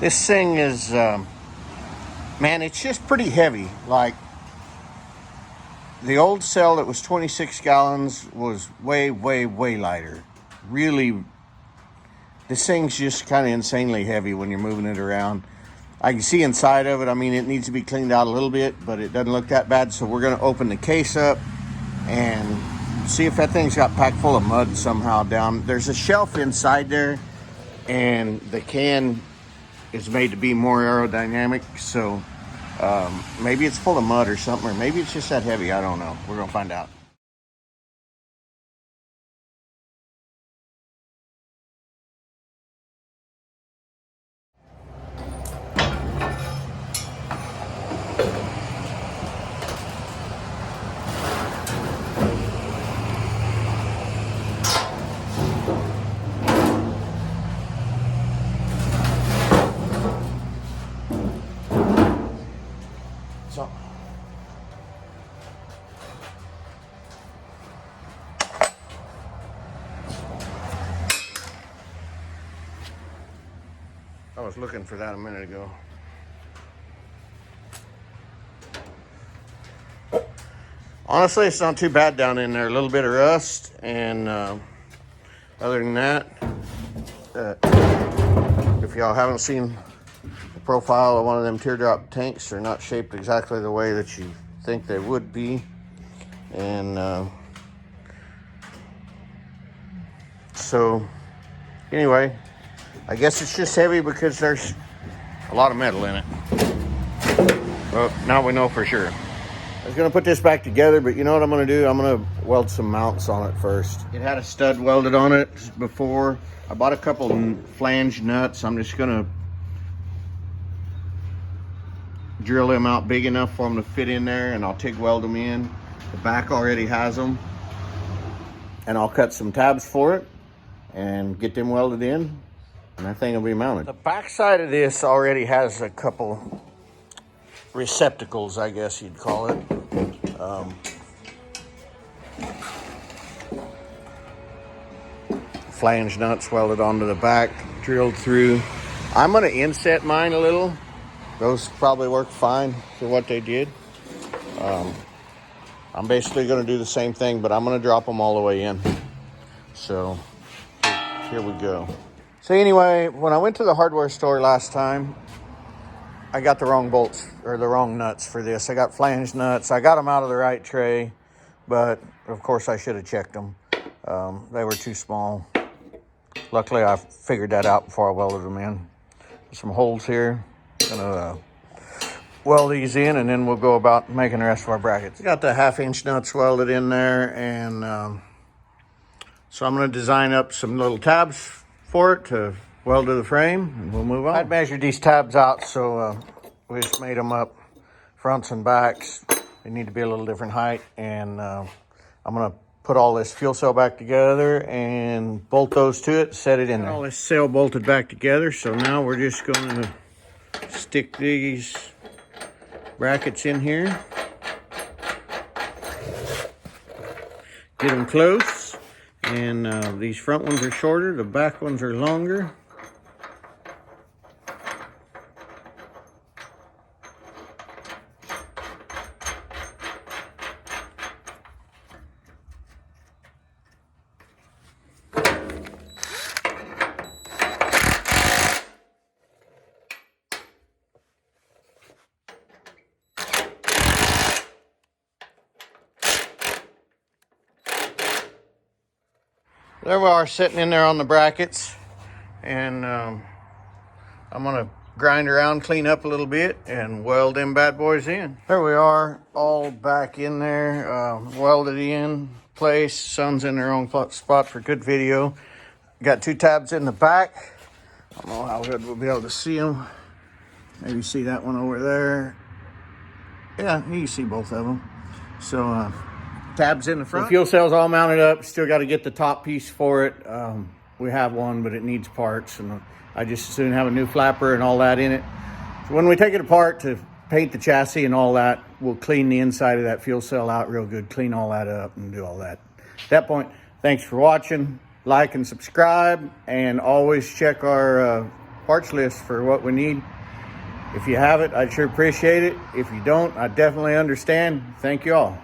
This thing is, man, it's just pretty heavy. Like, the old cell that was 26 gallons was way, way, way lighter. Really, this thing's just kind of insanely heavy when you're moving it around. I can see inside of it. I mean, it needs to be cleaned out a little bit, but it doesn't look that bad. So we're going to open the case up and see if that thing's got packed full of mud somehow down. There's a shelf inside there, and the can is made to be more aerodynamic. So maybe it's full of mud or something, or maybe it's just that heavy. I don't know. We're going to find out. So, I was looking for that a minute ago. Honestly, it's not too bad down in there. A little bit of rust, and other than that, if y'all haven't seen the profile of one of them teardrop tanks, they're not shaped exactly the way that you think they would be. And so anyway, I guess it's just heavy because there's a lot of metal in it. Well, now we know for sure. I was gonna put this back together, but you know what I'm gonna do? I'm gonna weld some mounts on it first. It had a stud welded on it before. I bought a couple flange nuts. I'm just gonna drill them out big enough for them to fit in there, and I'll TIG weld them in. The back already has them, and I'll cut some tabs for it and get them welded in, and that thing will be mounted. The back side of this already has a couple receptacles, I guess you'd call it. Flange nuts welded onto the back, drilled through. I'm gonna inset mine a little. Those probably work fine for what they did. I'm basically gonna do the same thing, but I'm gonna drop them all the way in. So here we go. So anyway, when I went to the hardware store last time, I got the wrong bolts, or the wrong nuts for this. I got flange nuts. I got them out of the right tray, but of course I should have checked them. They were too small. Luckily, I figured that out before I welded them in. There's some holes here. Gonna weld these in, and then we'll go about making the rest of our brackets. Got the 1/2-inch nuts welded in there, and so I'm gonna design up some little tabs for it to weld to the frame, and we'll move on. I'd measured these tabs out, so we just made them up fronts and backs. They need to be a little different height, and I'm gonna put all this fuel cell back together and bolt those to it, set it in there. All this cell bolted back together, so now we're just going to stick these brackets in here. Get them close, and these front ones are shorter, the back ones are longer. There we are, sitting in there on the brackets, and I'm gonna grind around, clean up a little bit, and weld them bad boys in. There we are, all back in there, welded in place. Sun's in the wrong spot for good video. Got 2 tabs in the back. I don't know how good we'll be able to see them. Maybe see that one over there. Yeah, you can see both of them. So tabs in the front. The fuel cell's all mounted up. Still got to get the top piece for it. We have one, but it needs parts, and I just as soon have a new flapper and all that in it. So when we take it apart to paint the chassis and all that, we'll clean the inside of that fuel cell out real good, clean all that up and do all that. At that point, thanks for watching. Like and subscribe, and always check our parts list for what we need. If you have it, I'd sure appreciate it. If you don't, I definitely understand. Thank you all.